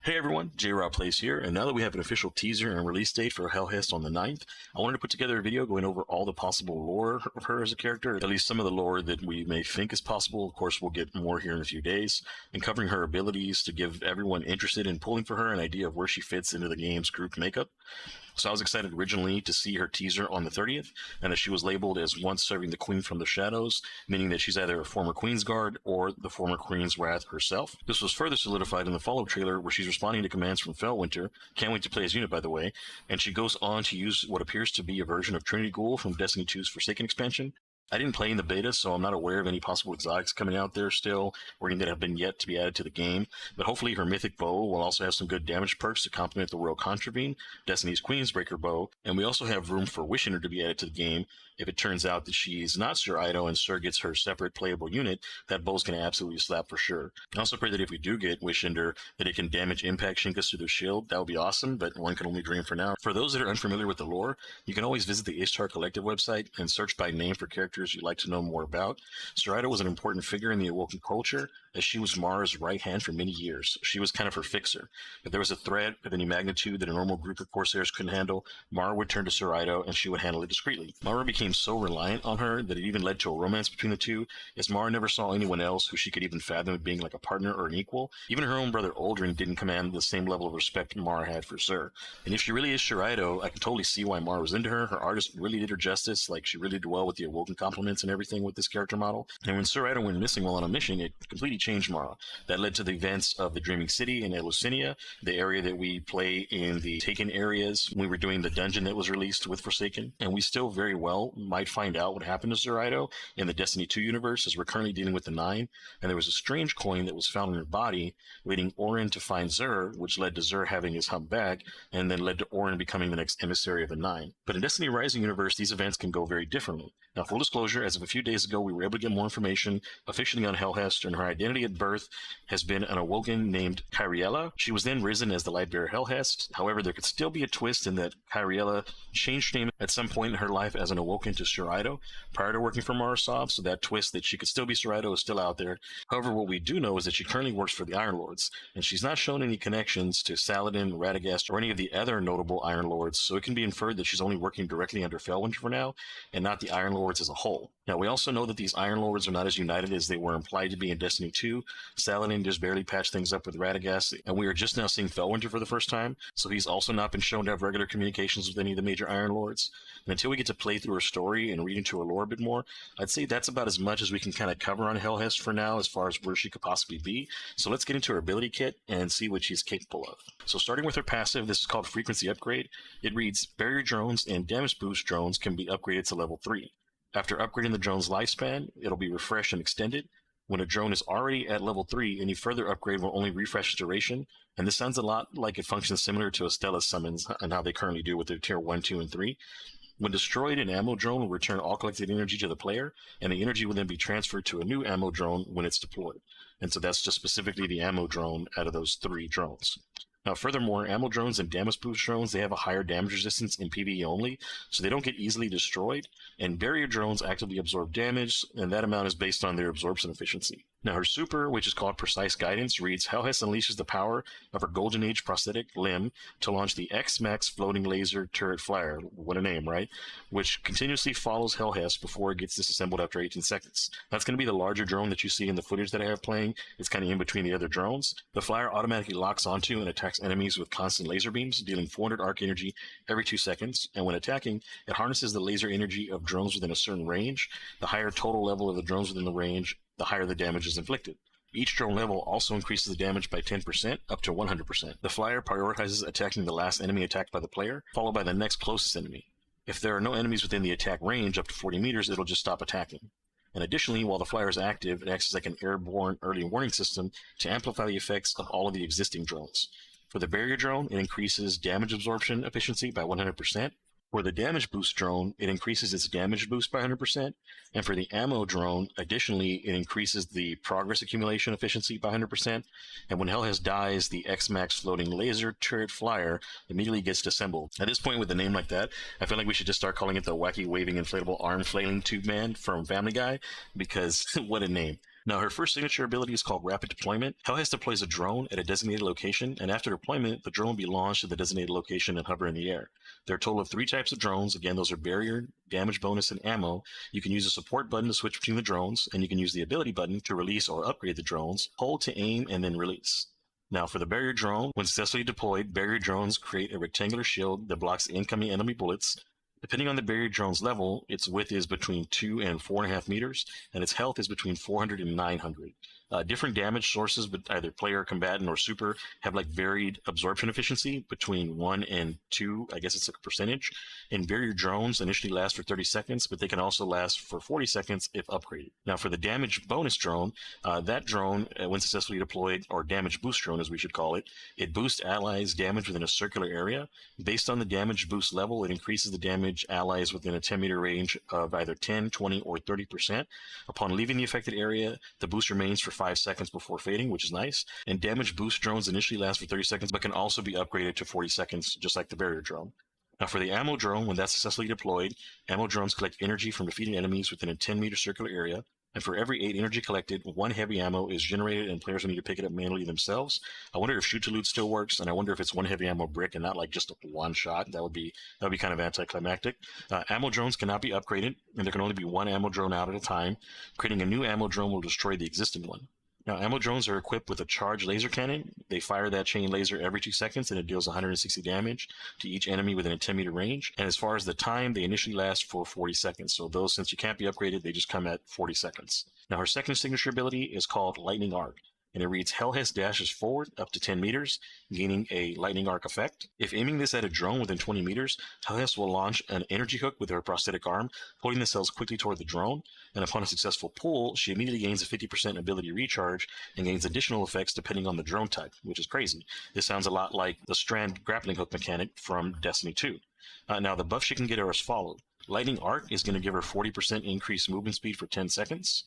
Hey everyone, J-Rob Plays here, and now that we have an official teaser and release date for Helhest on the 9th, I wanted to put together a video going over all the possible lore of her as a character, at least some of the lore that we may think is possible. Of course, we'll get more here in a few days, and covering her abilities to give everyone interested in pulling for her an idea of where she fits into the game's group makeup. So I was excited originally to see her teaser on the 30th, and that she was labeled as once serving the Queen from the Shadows, meaning that she's either a former Queen's Guard or the former Queen's Wrath herself. This was further solidified in the follow trailer where she's responding to commands from Felwinter. Can't wait to play as unit, by the way. And she goes on to use what appears to be a version of Trinity Ghoul from Destiny 2's Forsaken expansion. I didn't play in the beta, so I'm not aware of any possible exotics coming out there still, or any that have been yet to be added to the game, but hopefully her Mythic Bow will also have some good damage perks to complement the Royal Contravene, Destiny's Queensbreaker Bow, and we also have room for Wish Ender to be added to the game. If it turns out that she's not Sjur Eido and Sjur gets her separate playable unit, that bow's going to absolutely slap for sure. I also pray that if we do get Wish Ender, that it can damage Impact Shinkas through their shield. That would be awesome, but one can only dream for now. For those that are unfamiliar with the lore, you can always visit the Ishtar Collective website and search by name for characters you'd like to know more about. Sjur Eido was an important figure in the Awoken culture, as she was Mara's right hand for many years. She was kind of her fixer. If there was a threat of any magnitude that a normal group of Corsairs couldn't handle, Mara would turn to Sjur Eido and she would handle it discreetly. Mara became so reliant on her that it even led to a romance between the two, as Mara never saw anyone else who she could even fathom being like a partner or an equal. Even her own brother Aldrin didn't command the same level of respect Mara had for Sjur. And if she really is Sjur Eido, I can totally see why Mara was into her. Her artist really did her justice, like she really did well with the Awoken compliments and everything with this character model. And when Sjur Eido went missing while on a mission, it completely changed Mara. That led to the events of the Dreaming City in Eleusinia, the area that we play in the Taken areas. We were doing the dungeon that was released with Forsaken, and we still very well might find out what happened to Sjur Eido in the Destiny 2 universe, as we're currently dealing with the 9, and there was a strange coin that was found in her body, leading Orin to find Sjur, which led to Sjur having his hump back, and then led to Orin becoming the next emissary of the 9. But in Destiny Rising universe, these events can go very differently. Now, full disclosure, as of a few days ago, we were able to get more information officially on Helhest, and her identity at birth has been an Awoken named Kyriella. She was then risen as the Lightbearer Helhest. However, there could still be a twist in that Kyriella changed name at some point in her life as an Awoken to Sjur Eido prior to working for Marasov, so that twist that she could still be Sjur Eido is still out there. However, what we do know is that she currently works for the Iron Lords, and she's not shown any connections to Saladin, Radagast, or any of the other notable Iron Lords, so it can be inferred that she's only working directly under Felwinter for now, and not the Iron Lords as a whole. Now, we also know that these Iron Lords are not as united as they were implied to be in Destiny 2. Saladin just barely patched things up with Radagast, and we are just now seeing Felwinter for the first time, so he's also not been shown to have regular communications with any of the major Iron Lords. And until we get to play through her story and read into her lore a bit more, I'd say that's about as much as we can kind of cover on Helhest for now as far as where she could possibly be. So let's get into her ability kit and see what she's capable of. So starting with her passive, this is called Frequency Upgrade. It reads, Barrier drones and damage boost drones can be upgraded to level 3. After upgrading the drone's lifespan, it'll be refreshed and extended. When a drone is already at level 3, any further upgrade will only refresh its duration, and this sounds a lot like it functions similar to Astellas summons and how they currently do with their tier 1, 2, and 3. When destroyed, an ammo drone will return all collected energy to the player, and the energy will then be transferred to a new ammo drone when it's deployed. And so that's just specifically the ammo drone out of those 3 drones. Now, furthermore, ammo drones and damage boost drones, they have a higher damage resistance in PvE only, so they don't get easily destroyed, and barrier drones actively absorb damage, and that amount is based on their absorption efficiency. Now, her super, which is called Precise Guidance, reads, Helhest unleashes the power of her Golden Age prosthetic limb to launch the X-Max Floating Laser Turret Flyer, what a name, right? Which continuously follows Helhest before it gets disassembled after 18 seconds. That's going to be the larger drone that you see in the footage that I have playing. It's kind of in between the other drones. The flyer automatically locks onto and attacks enemies with constant laser beams, dealing 400 arc energy every 2 seconds, and when attacking, it harnesses the laser energy of drones within a certain range. The higher total level of the drones within the range, the higher the damage is inflicted. Each drone level also increases the damage by 10% up to 100%. The flyer prioritizes attacking the last enemy attacked by the player, followed by the next closest enemy. If there are no enemies within the attack range up to 40 meters, it'll just stop attacking. And additionally, while the flyer is active, it acts as like an airborne early warning system to amplify the effects of all of the existing drones. For the barrier drone, it increases damage absorption efficiency by 100%. For the damage boost drone, it increases its damage boost by 100%, and for the ammo drone, additionally, it increases the progress accumulation efficiency by 100%, and when Helhest dies, the X-Max Floating Laser Turret Flyer immediately gets disassembled. At this point, with a name like that, I feel like we should just start calling it the Wacky Waving Inflatable Arm Flailing Tube Man from Family Guy, because what a name. Now, her first signature ability is called Rapid Deployment. Helhest deploys a drone at a designated location, and after deployment, the drone will be launched at the designated location and hover in the air. There are a total of 3 types of drones. Again, those are barrier, damage bonus, and ammo. You can use a support button to switch between the drones, and you can use the ability button to release or upgrade the drones, hold to aim, and then release. Now, for the barrier drone, when successfully deployed, barrier drones create a rectangular shield that blocks incoming enemy bullets. Depending on the barrier drone's level, its width is between 2 and 4.5 meters, and its health is between 400 and 900. Different damage sources, but either player, combatant, or super, have like varied absorption efficiency between 1 and 2. I guess it's a percentage. And barrier drones initially last for 30 seconds, but they can also last for 40 seconds if upgraded. Now, for the damage bonus drone, that drone, when successfully deployed, or damage boost drone as we should call it, it boosts allies' damage within a circular area. Based on the damage boost level, it increases the damage allies within a 10-meter range of either 10, 20, or 30%. Upon leaving the affected area, the boost remains for 5 seconds before fading, which is nice. And damage boost drones initially last for 30 seconds, but can also be upgraded to 40 seconds, just like the barrier drone. Now, for the ammo drone, when that's successfully deployed, ammo drones collect energy from defeating enemies within a 10-meter circular area. And for every 8 energy collected, 1 heavy ammo is generated, and players will need to pick it up manually themselves. I wonder if shoot to loot still works, and I wonder if it's 1 heavy ammo brick and not like just one shot. That would be kind of anticlimactic. Ammo drones cannot be upgraded, and there can only be 1 ammo drone out at a time. Creating a new ammo drone will destroy the existing one. Now, ammo drones are equipped with a charged laser cannon. They fire that chain laser every 2 seconds, and it deals 160 damage to each enemy within a 10-meter range. And as far as the time, they initially last for 40 seconds. So those, since you can't be upgraded, they just come at 40 seconds. Now, her second signature ability is called Lightning Arc, and it reads Helhest dashes forward up to 10 meters, gaining a lightning arc effect. If aiming this at a drone within 20 meters, Helhest will launch an energy hook with her prosthetic arm, pulling the cells quickly toward the drone, and upon a successful pull, she immediately gains a 50% ability recharge and gains additional effects depending on the drone type, which is crazy. This sounds a lot like the strand grappling hook mechanic from Destiny 2. Now, the buffs she can get are as followed. Lightning Arc is going to give her 40% increased movement speed for 10 seconds.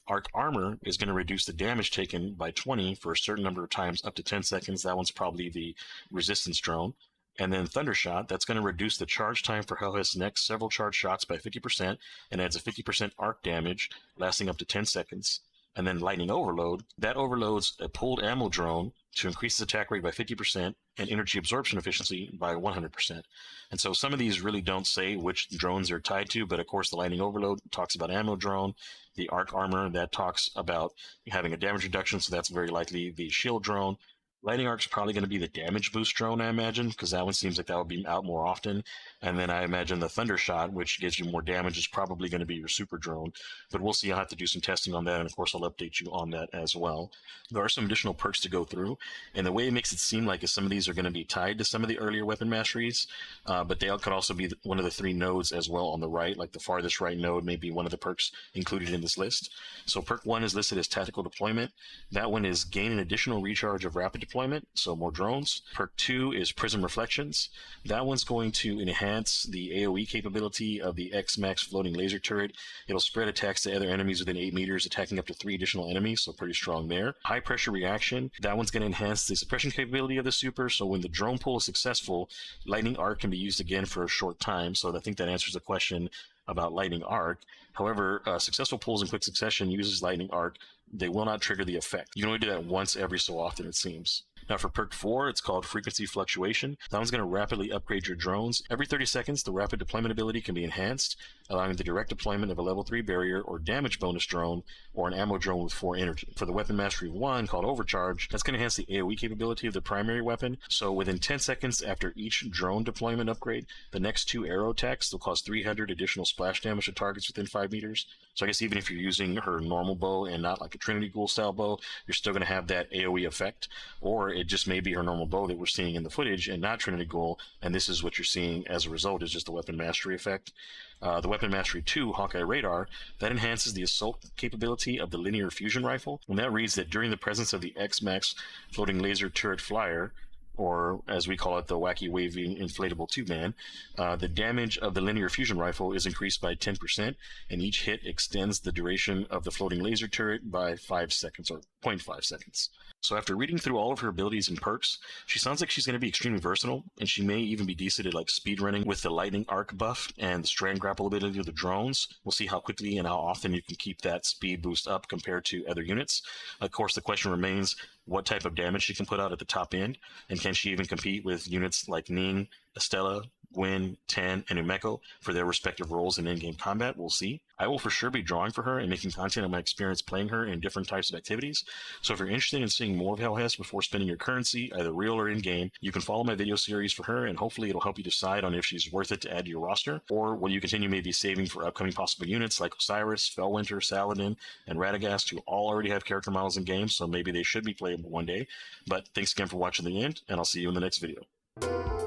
Arc Armor is going to reduce the damage taken by 20 for a certain number of times up to 10 seconds. That one's probably the resistance drone. And then Thundershot, that's going to reduce the charge time for Helhest's next several charge shots by 50% and adds a 50% arc damage lasting up to 10 seconds. And then Lightning Overload, that overloads a pulled ammo drone to increase its attack rate by 50% and energy absorption efficiency by 100%. And so some of these really don't say which drones they're tied to, but of course the Lightning Overload talks about ammo drone. The Arc Armor, that talks about having a damage reduction, so that's very likely the shield drone. Lightning Arc is probably going to be the damage boost drone, I imagine, because that one seems like that would be out more often. And then I imagine the Thundershot, which gives you more damage, is probably going to be your super drone. But we'll see. I'll have to do some testing on that, and of course I'll update you on that as well. There are some additional perks to go through, and the way it makes it seem like is some of these are going to be tied to some of the earlier weapon masteries, but they could also be one of the 3 nodes as well on the right, like the farthest right node may be one of the perks included in this list. So perk 1 is listed as Tactical Deployment. That one is gain an additional recharge of rapid deployment, so more drones. Perk 2 is Prism Reflections. That one's going to enhance the AoE capability of the X-Max floating laser turret. It'll spread attacks to other enemies within 8 meters, attacking up to 3 additional enemies, so pretty strong there. High Pressure Reaction. That one's going to enhance the suppression capability of the super, so when the drone pull is successful, Lightning Arc can be used again for a short time, so I think that answers the question about Lightning Arc. However, successful pulls in quick succession uses Lightning Arc. They will not trigger the effect. You can only do that once every so often, it seems. Now for perk 4, it's called Frequency Fluctuation. That one's going to rapidly upgrade your drones. Every 30 seconds, the rapid deployment ability can be enhanced, allowing the direct deployment of a level 3 barrier or damage bonus drone or an ammo drone with 4 energy. For the weapon mastery 1, called Overcharge, that's going to enhance the AoE capability of the primary weapon. So within 10 seconds after each drone deployment upgrade, the next 2 arrow attacks will cause 300 additional splash damage to targets within 5 meters. So I guess even if you're using her normal bow and not like a Trinity Ghoul style bow, you're still going to have that AoE effect. Or it just may be her normal bow that we're seeing in the footage and not Trinity Ghoul, and this is what you're seeing as a result is just the weapon mastery effect. The weapon mastery 2, Hawkeye Radar, that enhances the assault capability of the linear fusion rifle, and that reads that during the presence of the X-Max floating laser turret flyer, or as we call it, the wacky waving inflatable tube man, the damage of the linear fusion rifle is increased by 10%, and each hit extends the duration of the floating laser turret by 5 seconds, or 0.5 seconds. So after reading through all of her abilities and perks, she sounds like she's going to be extremely versatile, and she may even be decent at like speedrunning with the lightning arc buff and the strand grapple ability of the drones. We'll see how quickly and how often you can keep that speed boost up compared to other units. Of course, the question remains, what type of damage she can put out at the top end, and can she even compete with units like Ning, Estella, Gwen, Tan, and Umeko for their respective roles in in-game combat? We'll see. I will for sure be drawing for her and making content on my experience playing her in different types of activities. So if you're interested in seeing more of Helhest before spending your currency, either real or in-game, you can follow my video series for her, and hopefully it'll help you decide on if she's worth it to add to your roster, or will you continue maybe saving for upcoming possible units like Osiris, Felwinter, Saladin, and Radagast, who all already have character models in game, so maybe they should be playable one day. But thanks again for watching the end, and I'll see you in the next video.